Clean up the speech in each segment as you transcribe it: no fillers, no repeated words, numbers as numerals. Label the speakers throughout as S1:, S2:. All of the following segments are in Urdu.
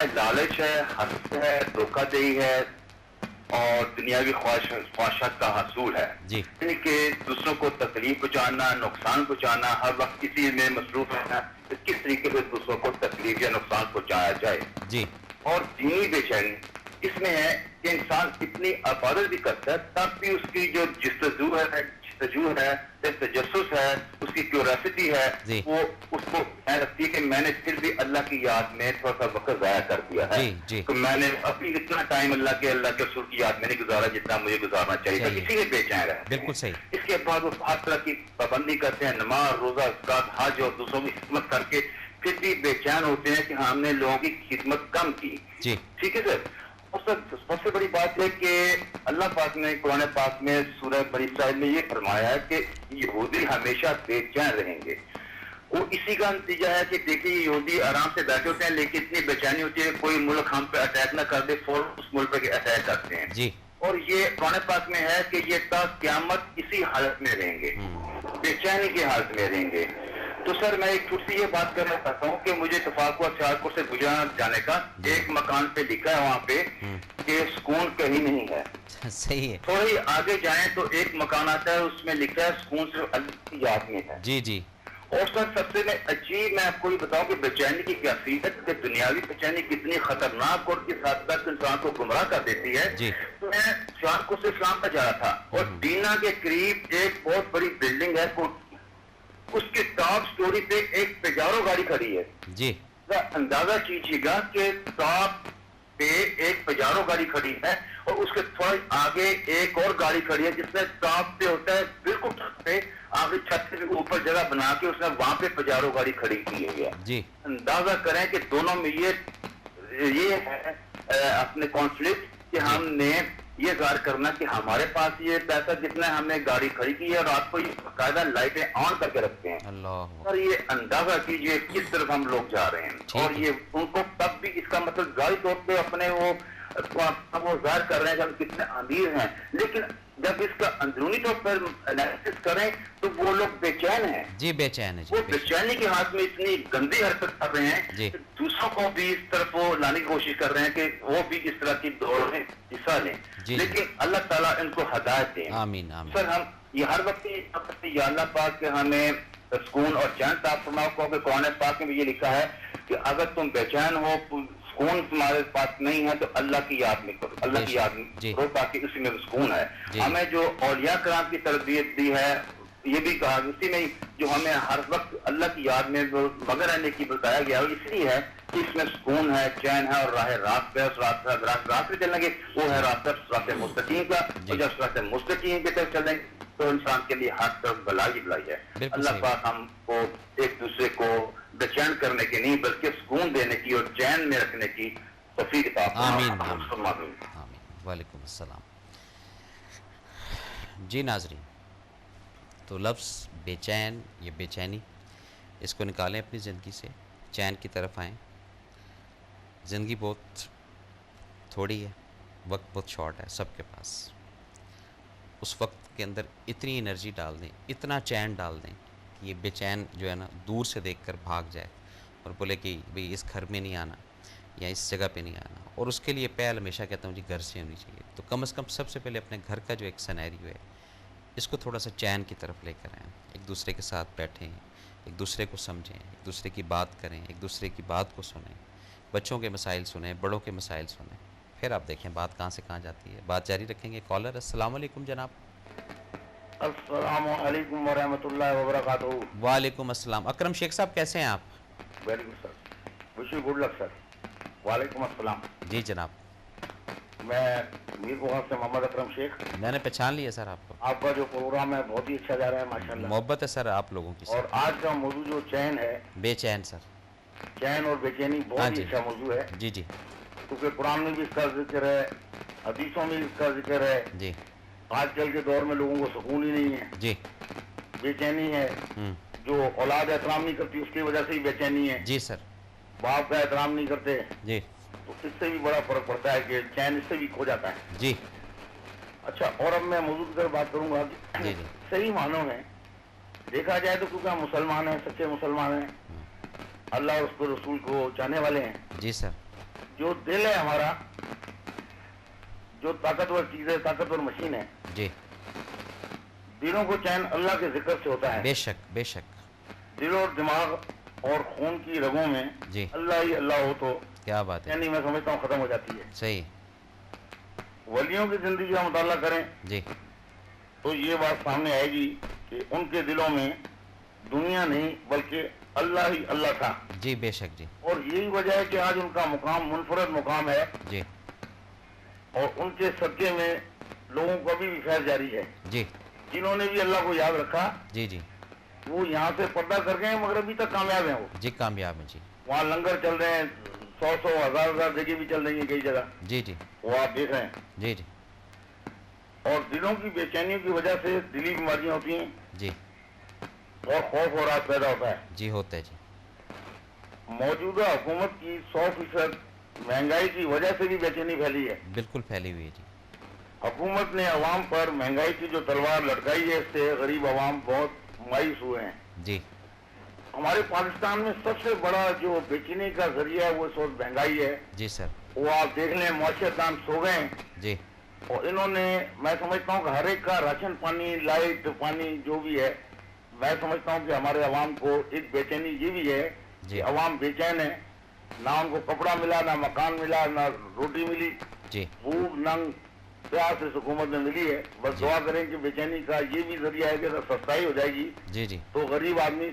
S1: لالچ ہے، حسد ہے، دھوکہ دہی ہے اور دنیاوی خواہشات کا حصول ہے،
S2: جی
S1: یعنی کہ دوسروں کو تکلیف پہنچانا، نقصان پہنچانا، ہر وقت کسی میں مصروف رہنا کہ کس طریقے سے دوسروں کو تکلیف یا نقصان پہنچایا جائے.
S2: جی
S1: اور دینی بے چینی اس میں ہے کہ انسان اتنی عبادت بھی کرتا ہے تب بھی اس کی جو جستجو ہے، تجسس ہے، اس کی کیوریسٹی ہے،
S2: جی
S1: وہ اس کو رکھتی ہے کہ میں نے پھر بھی اللہ کی یاد میں تھوڑا سا وقت ضائع کر دیا ہے.
S2: جی جی
S1: تو میں نے ابھی اتنا ٹائم اللہ کے رسول کی یاد میں نہیں گزارا جتنا مجھے گزارنا چاہیے تھا، اسی لیے بے چین رہتے ہیں.
S2: بالکل صحیح.
S1: اس کے بعد وہ ہر طرح کی پابندی کرتے ہیں، نماز، روزہ، زکات، حج اور دوسروں کی خدمت کر کے پھر بھی بے چین ہوتے ہیں کہ ہم نے لوگوں کی خدمت کم کی.
S2: جی
S1: ٹھیک ہے سر. اور سر سب سے بڑی بات ہے کہ اللہ پاک نے قرآن پاک میں سورہ بنی اسرائیل میں یہ فرمایا ہے کہ یہودی ہمیشہ بے چین رہیں گے. وہ اسی کا نتیجہ ہے کہ دیکھیے یہودی آرام سے بیٹھے ہوتے ہیں لیکن اتنی بے چینی ہوتی ہے کوئی ملک ہم پہ اٹیک نہ کر دے فوراً اس ملک پہ اٹیک کرتے ہیں.
S2: جی
S1: اور یہ قرآن پاک میں ہے کہ یہ تا قیامت اسی حالت میں رہیں گے، بے چینی کی حالت میں رہیں گے. تو سر میں ایک چھوٹی سی یہ بات کرنا چاہتا ہوں کہ مجھے اتفاق ہوا سیالکوٹ سے گجرات جانے کا، ایک مکان پہ لکھا ہے وہاں پہ کہ سکون کہیں نہیں ہے.
S2: صحیح ہے.
S1: تھوڑی آگے جائیں تو ایک مکان آتا ہے اس میں لکھا ہے سکون صرف اللہ کی یاد میں ہے.
S2: جی جی
S1: اور سر سب سے عجیب میں آپ کو یہ بتاؤں کہ بے چینی کی کیفیت کہ دنیاوی بے چینی کتنی خطرناک اور کس حد تک انسان کو گمراہ کر دیتی ہے.
S2: جی
S1: تو میں سیالکوٹ سے اسلام کا جا رہا تھا اور ڈینا کے قریب ایک بہت بڑی بلڈنگ ہے، اس کے ٹاپ سٹوری پہ ایک پیجارو گاڑی کھڑی ہے.
S2: جی
S1: اندازہ کیجیے گا کہ ٹاپ پہ ایک پیجارو گاڑی کھڑی ہے اور اس کے تھوڑا آگے ایک اور گاڑی کھڑی ہے جس میں ٹاپ پہ ہوتا ہے بالکل چھت پہ، آگے چھت سے اوپر جگہ بنا کے اس نے وہاں پہ پیجارو گاڑی کھڑی کی ہے.
S2: جی
S1: اندازہ کریں کہ دونوں میں یہ ہے اپنے کانفلکٹ کہ
S2: جی
S1: ہم نے یہ ظاہر کرنا کہ ہمارے پاس یہ پیسہ جتنا ہم نے گاڑی کھڑی کی ہے اور آپ کو یہ باقاعدہ لائٹیں آن کر کے رکھتے ہیں.
S2: اللہ
S1: اور یہ اندازہ کیجئے کس طرف ہم لوگ جا رہے ہیں. اور یہ ان کو تب بھی اس کا مطلب ظاہری طور پہ اپنے وہ ظاہر کر رہے ہیں کہ ہم کتنے امیر ہیں، لیکن جب اس کا اندرونی طور پر انالیسس کریں تو وہ لوگ بے چین ہیں.
S2: جی بے چین ہے.
S1: وہ بے چینی کے ہاتھ میں اتنی گندی حرکت کر رہے ہیں
S2: جی
S1: کہ دوسروں کو بھی اس طرف وہ لانے کی کوشش کر رہے ہیں کہ وہ بھی اس طرح کی دوڑ میں حصہ لیں. لیکن اللہ تعالیٰ ان کو ہدایت دیں.
S2: آمین آمین.
S1: سر ہم یہ ہر وقت یا اللہ پاک کہ ہمیں سکون اور چین عطا فرماؤ کو کہ قرآن پاک میں یہ لکھا ہے کہ اگر تم بے چین ہو، سکون تمہارے پاس نہیں ہے تو اللہ کی یاد میں کرو، اللہ کی یاد میں کرو تاکہ اسی میں سکون ہے. ہمیں جو اولیاء کرام کی تربیت دی ہے یہ بھی کہا اسی میں جو ہمیں ہر وقت اللہ کی یاد میں مگر رہنے کی بتایا گیا ہے، اس لیے ہے کہ اس میں سکون ہے، چین ہے اور راہ راست پہ راست پہ چلیں گے وہ ہے راستہ صراط مستقیم کا. اور جب صراط مستقیم کی طرف چلیں تو انسان کے لیے ہر طرف بلائی ہی بلائی ہے. اللہ پاک ہم کو ایک دوسرے کو بے چین کرنے کی نہیں بلکہ سکون دینے کی اور چین میں رکھنے کی توفیق عطا فرمائے.
S2: آمین. وعلیکم السلام. جی ناظرین، تو لفظ بے چین یا بے چینی اس کو نکالیں اپنی زندگی سے، چین کی طرف آئیں. زندگی بہت تھوڑی ہے، وقت بہت شارٹ ہے سب کے پاس. اس وقت کے اندر اتنی انرجی ڈال دیں، اتنا چین ڈال دیں کہ یہ بے چین جو ہے نا دور سے دیکھ کر بھاگ جائے اور بولے کہ بھئی اس گھر میں نہیں آنا یا اس جگہ پہ نہیں آنا. اور اس کے لیے پہل ہمیشہ کہتا ہوں جی گھر سے ہونی چاہیے. تو کم از کم سب سے پہلے اپنے گھر کا جو ایک سینیریو ہے اس کو تھوڑا سا چین کی طرف لے کر آئیں. ایک دوسرے کے ساتھ بیٹھیں، ایک دوسرے کو سمجھیں، ایک دوسرے کی بات کریں، ایک دوسرے کی بات کو سنیں. بچوں کے مسائل سنیں، بڑوں کے مسائل سنیں. پھر آپ دیکھیں بات کہاں سے کہاں جاتی ہے. بات جاری رکھیں گے. کالر السلام علیکم جناب.
S3: السلام علیکم ورحمۃ اللہ وبرکاتہ.
S2: وعلیکم السلام. اکرم شیخ صاحب کیسے ہیں آپ؟
S3: Very good sir. Wish you good luck sir. وعلیکم السلام.
S2: جی جناب.
S3: میں میر بخار سے محمد اکرم شیخ.
S2: میں نے پہچان لیا سر آپ کو.
S3: آپ کا جو پروگرام ہے بہت ہی اچھا جا رہا ہے ماشاء اللہ.
S2: محبت ہے سر آپ لوگوں کی.
S3: اور آج کا موضوع جو چین ہے،
S2: بے چین سر،
S3: چین اور بے چینی بہت ہی اچھا موضوع ہے.
S2: جی جی.
S3: کیونکہ قرآن میں بھی اس کا ذکر ہے، حدیثوں میں بھی اس کا ذکر ہے.
S2: جی.
S3: آج کل کے دور میں لوگوں کو سکون ہی نہیں ہے.
S2: جی.
S3: بے چینی ہے. جو اولاد احترام نہیں کرتی اس کی وجہ سے ہی بے چینی ہے.
S2: جی سر.
S3: باپ کا احترام نہیں کرتے
S2: جی
S3: تو اس سے بھی بڑا فرق پڑتا ہے کہ چین اس سے بھی کھو جاتا ہے.
S2: جی.
S3: اچھا، اور اب میں موضوع کی طرف بات کروں گا کہ
S2: جی جی.
S3: صحیح معنوں میں دیکھا جائے تو کیونکہ ہم مسلمان ہیں، سچے مسلمان ہیں، اللہ اور اس کے رسول کو چاہنے والے ہیں.
S2: جی سر.
S3: جو دل ہے ہمارا، جو طاقتور چیز ہے، طاقتور مشین ہے
S2: جی،
S3: دلوں کو چین اللہ کے ذکر سے ہوتا ہے.
S2: بے شک بے شک.
S3: دل اور دماغ اور خون کی رگوں میں
S2: جی
S3: اللہ ہی اللہ ہو تو
S2: کیا بات ہے.
S3: یعنی میں سمجھتا ہوں ختم ہو جاتی ہے.
S2: صحیح.
S3: ولیوں کی زندگی کا مطالعہ کریں
S2: جی
S3: تو یہ بات سامنے آئے گی کہ ان کے دلوں میں دنیا نہیں بلکہ اللہ ہی اللہ تھا.
S2: جی بے شک. جی
S3: اور یہی وجہ ہے کہ آج ان کا مقام منفرد مقام ہے
S2: جی
S3: اور ان کے صدقے میں لوگوں کو ابھی بھی فیض جاری ہے.
S2: جی
S3: جنہوں نے بھی اللہ کو یاد رکھا
S2: جی جی
S3: وہ یہاں سے پردہ کر گئے مگر ابھی تک کامیاب ہیں. وہ
S2: جی کامیاب ہیں. جی
S3: وہاں لنگر چل رہے ہیں، 100 ہزار جگہ بھی چل رہی ہیں کئی جگہ،
S2: جی جی
S3: وہ آپ دیکھ رہے ہیں.
S2: جی جی
S3: اور دلوں کی بے چینیوں کی وجہ سے دلی بیماریاں ہوتی ہیں
S2: جی
S3: اور خوف و رعب پیدا ہوتا ہے.
S2: جی ہوتا ہے. جی
S3: موجودہ حکومت کی 100% مہنگائی کی وجہ سے بھی بے چینی پھیلی ہے.
S2: بالکل پھیلی ہوئی ہے. جی
S3: حکومت نے عوام پر مہنگائی کی جو تلوار لٹکائی ہے اس سے غریب عوام بہت مایوس ہوئے ہیں.
S2: جی
S3: ہمارے پاکستان میں سب سے بڑا جو بے چینی کا ذریعہ ہے وہ اس وقت مہنگائی ہے.
S2: جی سر.
S3: وہ آپ دیکھ لیں معاشرت دان سو گئے ہیں
S2: جی
S3: اور انہوں نے، میں سمجھتا ہوں کہ ہر ایک کا راشن پانی، لائٹ پانی جو بھی ہے، میں سمجھتا ہوں کہ ہمارے عوام کو ایک بے چینی یہ بھی ہے
S2: جی
S3: کہ عوام بے چین ہے. نہ ان کو کپڑا ملا، نہ مکان ملا، نہ روٹی ملی،
S2: جی
S3: بھوک ننگ پیاس اس حکومت میں ملی ہے. بس دعا کریں کہ بے چینی کا یہ بھی ذریعہ ہے کہ اگر سستائی ہو جائے گی
S2: جی جی
S3: تو غریب آدمی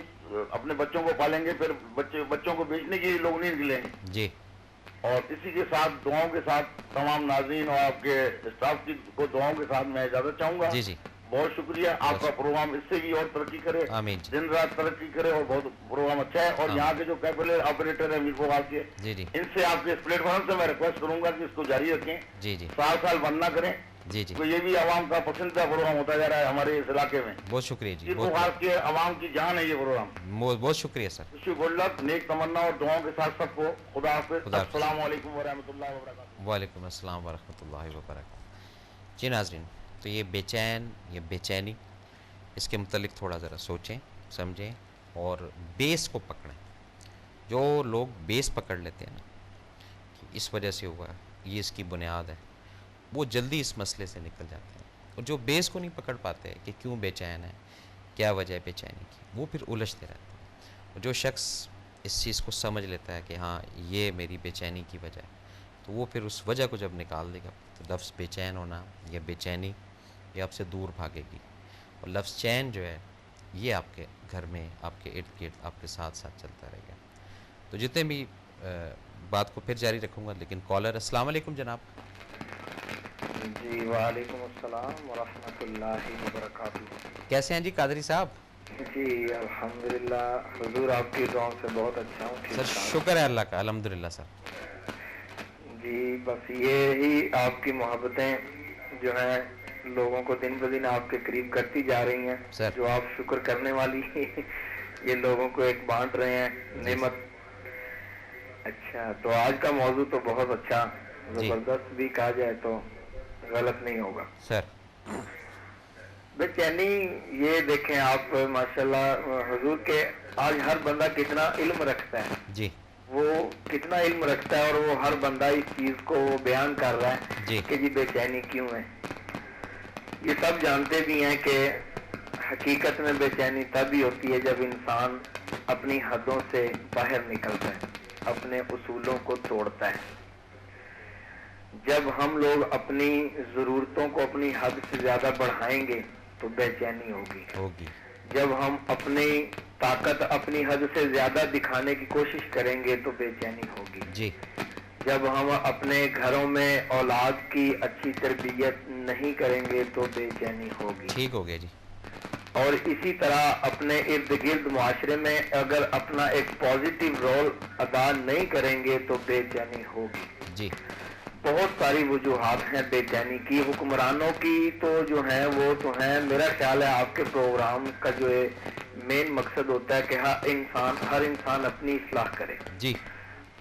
S3: اپنے بچوں کو پالیں گے، پھر بچوں کو بیچنے کے لیے لوگ نہیں نکلیں گے.
S2: جی
S3: اور اسی کے ساتھ دعاؤں کے ساتھ تمام ناظرین اور آپ کے اسٹاف کو دعاؤں کے ساتھ میں اجازت چاہوں گا.
S2: جی جی
S3: بہت شکریہ. آپ کا پروگرام اس سے بھی اور ترقی کرے،
S2: آمین.
S3: دن رات ترقی کرے اور بہت پروگرام اچھا ہے. اور یہاں کے جو کیبل آپریٹر ہیں میرپور کے،
S2: جی جی
S3: ان سے آپ کے اس پلیٹ فارم سے میں ریکویسٹ کروں گا کہ اس کو جاری رکھیں،
S2: جی جی
S3: سال بند نہ کریں.
S2: جی جی
S3: تو یہ بھی عوام کا پسندیدہ پروگرام ہوتا جا رہا ہے ہمارے اس علاقے میں.
S2: بہت شکریہ. جی
S3: میرپور خاص کے عوام کی جان ہے یہ پروگرام.
S2: بہت شکریہ سر.
S3: خوشی گڈ نیک تمنا اور دعاؤں کے ساتھ سب کو خدا حافظ.
S2: خدا حافظ.
S3: السلام علیکم ورحمۃ اللہ وبرکاتہ.
S2: وعلیکم السلام ورحمۃ اللہ وبرکاتہ. جی ناظرین، تو یہ بے چین، یہ بے چینی، اس کے متعلق تھوڑا ذرا سوچیں سمجھیں اور بیس کو پکڑیں. جو لوگ بیس پکڑ لیتے ہیں نا کہ اس وجہ سے ہوا، یہ اس کی بنیاد ہے، وہ جلدی اس مسئلے سے نکل جاتے ہیں. اور جو بیس کو نہیں پکڑ پاتے کہ کیوں بے چین ہے، کیا وجہ ہے بے چینی کی، وہ پھر الجھتے رہتے ہیں. اور جو شخص اس چیز کو سمجھ لیتا ہے کہ ہاں یہ میری بے چینی کی وجہ ہے، تو وہ پھر اس وجہ کو جب نکال دے گا تو لفظ بے چین ہونا یا بے چینی یہ آپ سے دور بھاگے گی. اور لفظ چین جو ہے یہ آپ کے گھر میں، آپ کے ارد گرد، آپ کے ساتھ ساتھ چلتا رہے گا. تو جتنے بھی بات کو پھر جاری رکھوں گا. لیکن کالر، السلام علیکم جناب.
S4: جی وعلیکم السلام ورحمۃ اللہ وبرکاتہ.
S2: کیسے ہیں جی قادری صاحب؟
S4: جی الحمدللہ، حضور آپ کی دعاؤں سے بہت اچھا ہوں.
S2: سر شکر ہے اللہ کا، الحمدللہ سر.
S4: جی بس یہی آپ کی محبتیں جو ہیں لوگوں کو دن بدن آپ کے قریب کرتی جا رہی ہیں
S2: سر.
S4: جو آپ شکر کرنے والی یہ لوگوں کو ایک بانٹ رہے ہیں نعمت. اچھا، تو آج کا موضوع تو بہت اچھا زبردست بھی کہا جائے تو غلط نہیں ہوگا
S2: سر.
S4: بے چینی، یہ دیکھیں آپ ماشاءاللہ حضور کے آج ہر بندہ کتنا علم رکھتا ہے.
S2: جی
S4: وہ کتنا علم رکھتا ہے اور وہ ہر بندہ اس چیز کو بیان کر رہا ہے
S2: جی
S4: کہ جی بے چینی کیوں ہے. یہ سب جانتے بھی ہیں کہ حقیقت میں بے چینی تب ہی ہوتی ہے جب انسان اپنی حدوں سے باہر نکلتا ہے، اپنے اصولوں کو توڑتا ہے. جب ہم لوگ اپنی ضرورتوں کو اپنی حد سے زیادہ بڑھائیں گے تو بے چینی ہوگی. جب ہم اپنی طاقت اپنی حد سے زیادہ دکھانے کی کوشش کریں گے تو بے چینی ہوگی.
S2: جی
S4: جب ہم اپنے گھروں میں اولاد کی اچھی تربیت نہیں کریں گے تو بے چینی ہوگی.
S2: ٹھیک ہو گیا جی.
S4: اور اسی طرح اپنے ارد گرد معاشرے میں اگر اپنا ایک پازیٹیو رول ادا نہیں کریں گے تو بے چینی ہوگی.
S2: جی
S4: بہت ساری وجوہات ہیں بے چینی کی. حکمرانوں کی تو جو ہیں وہ تو ہیں، میرا خیال ہے آپ کے پروگرام کا جو مین مقصد ہوتا ہے کہ ہر انسان اپنی اصلاح کرے
S2: جی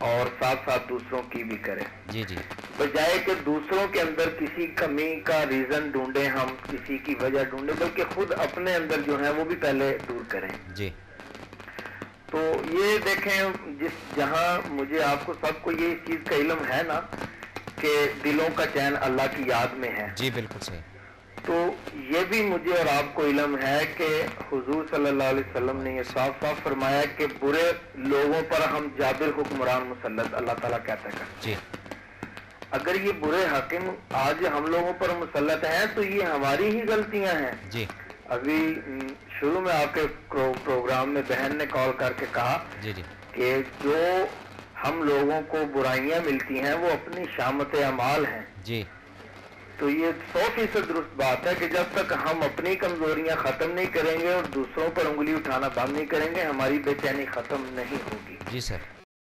S4: اور ساتھ ساتھ دوسروں کی بھی کرے.
S2: جی جی
S4: بجائے کہ دوسروں کے اندر کسی کمی کا ریزن ڈھونڈیں، ہم کسی کی وجہ ڈھونڈیں، بلکہ خود اپنے اندر جو ہے وہ بھی پہلے دور کریں.
S2: جی
S4: تو یہ دیکھیں جہاں مجھے آپ کو سب کو یہ اس چیز کا علم ہے نا کہ دلوں کا چین اللہ کی یاد میں ہے.
S2: جی بالکل صحیح.
S4: تو یہ بھی مجھے اور آپ کو علم ہے کہ حضور صلی اللہ علیہ وسلم نے یہ صاف صاف فرمایا کہ برے لوگوں پر ہم جابر حکمران مسلط اللہ تعالیٰ کہتا ہے.
S2: جی
S4: اگر یہ برے حاکم آج ہم لوگوں پر مسلط ہیں تو یہ ہماری ہی غلطیاں ہیں.
S2: جی
S4: ابھی شروع میں آپ کے پروگرام میں بہن نے کال کر کے کہا
S2: جی جی
S4: کہ جو ہم لوگوں کو برائیاں ملتی ہیں وہ اپنی شامت اعمال ہیں.
S2: جی
S4: تو یہ 100% درست بات ہے کہ جب تک ہم اپنی کمزوریاں ختم نہیں کریں گے اور دوسروں پر انگلی اٹھانا بند نہیں کریں گے ہماری بے چینی ختم نہیں ہوگی.
S2: جی سر.